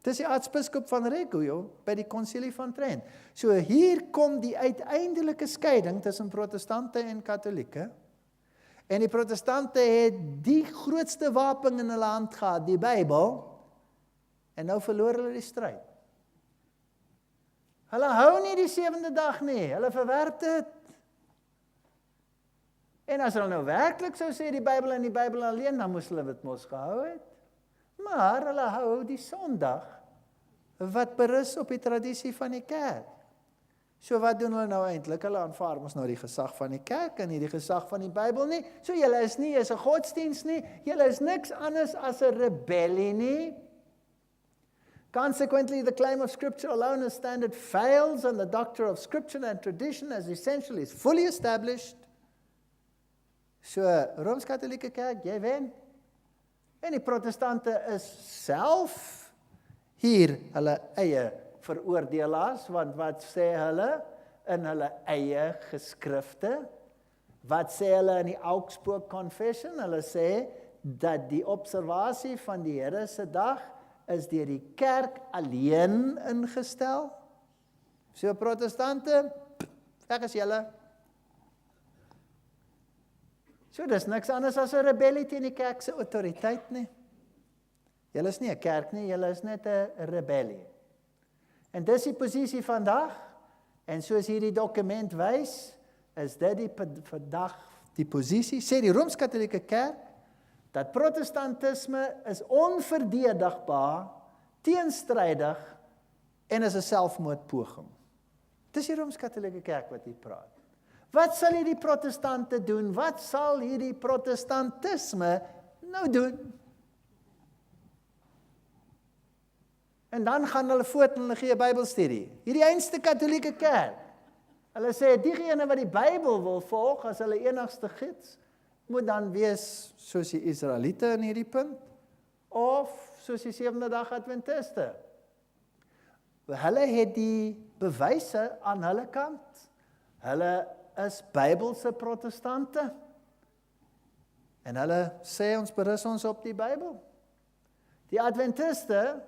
Dis die aartsbiskop van Reggio by die konsilie van Trent. So hier kom die uiteindelike skeiding tussen protestante en katholieke. En die protestante het die grootste wapen in hulle hand gehad, die Bybel, en nou verloor hulle die stryd. Hulle hou nie die 7de dag nie, hulle verwerp dit. En as hulle nou werklik sou sê die Bybel en die Bybel alleen, dan moes hulle dit mos gehou het. Maar hulle hou die Sondag wat berus op die tradisie van die kerk. So wat doen hulle nou eintlik? Hulle aanvaar mos nou die gesag van die kerk en nie die gesag van die Bybel nie. So julle is nie 'n godsdiens nie, julle is niks anders as 'n rebellie nie. Consequently, the claim of Scripture alone as standard fails and the doctrine of Scripture and tradition as essential is fully established. So, Rooms-Katholieke Kerk, jy wen. En die protestante is self hier hulle eie veroordelaars, want wat sê hulle in hulle eie geskrifte? Wat sê hulle in die Augsburg Confession? Hulle sê dat die observasie van die Here se dag is deur die kerk alleen ingestel. So protestante, weg is julle. So dis niks anders as 'n rebellie teen die kerk se autoriteit nie. Julle is nie 'n kerk nie, julle is net 'n rebellie. En dis die posisie vandag, en soos hierdie dokument wys, is dit die vandag die posisie, sê die Rooms-Katholieke Kerk, dat protestantisme is onverdedigbaar, teenstrydig en is 'n selfmoordpoging. Dis die Rooms-Katholieke Kerk wat hier praat. Wat sal hierdie protestante doen? Wat sal hierdie protestantisme nou doen? En dan gaan hulle voort en hulle gee 'n Bybelstudie. Hierdie einste Katholieke Kerk. Hulle sê diegene wat die Bybel wil volg as hulle enigste gids, moet dan wees soos die Israeliete in hierdie punt, of soos die 7de dag Adventiste. Hulle het die bewyse aan hulle kant. Hulle is Bybelse protestante. En hulle sê ons berus ons op die Bybel. Die Adventiste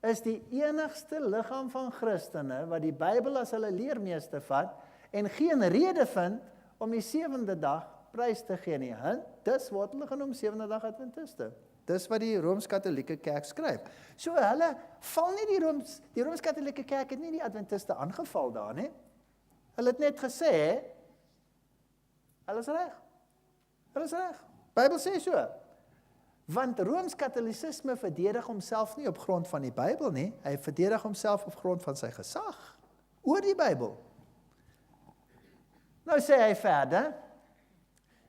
is die enigste liggaam van Christene wat die Bybel as hulle leermeester vat en geen rede vind om die 7de dag prys te gee nie. Dis word hulle genoem 7de dag Adventiste. Dis wat die Rooms-Katholieke Kerk skryf. So hulle val nie die Rooms-Katholieke Kerk het nie die Adventiste aangeval daar nie. Hulle het net gesê hulle is reg. Hulle is reg. Bybel sê so. Want Rooms-Katholisisme verdedig homself nie op grond van die Bybel nie, hy verdedig homself op grond van sy gesag oor die Bybel. Nou sê hy verder,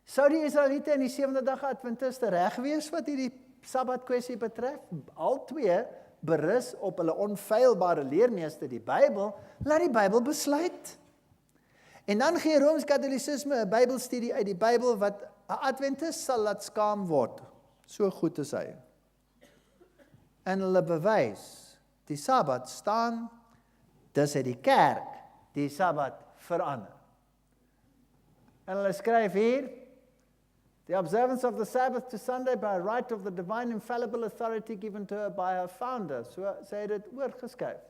sou die Israeliete en die 7de dag Adventiste reg wees wat hierdie Sabbat kwessie betref? Albei berus op hulle onfeilbare leermeester die Bybel, laat die Bybel besluit. En dan gee Rooms-Katholisisme 'n Bybelstudie uit die Bybel wat 'n Adventist sal laat skaam word. So goed is hy. En hulle bewys, die Sabbat staan, dis het die kerk die Sabbat verander. En hulle skryf hier, the observance of the Sabbath to Sunday by right of the divine infallible authority given to her by her founder. So sê dit oorgeskryf.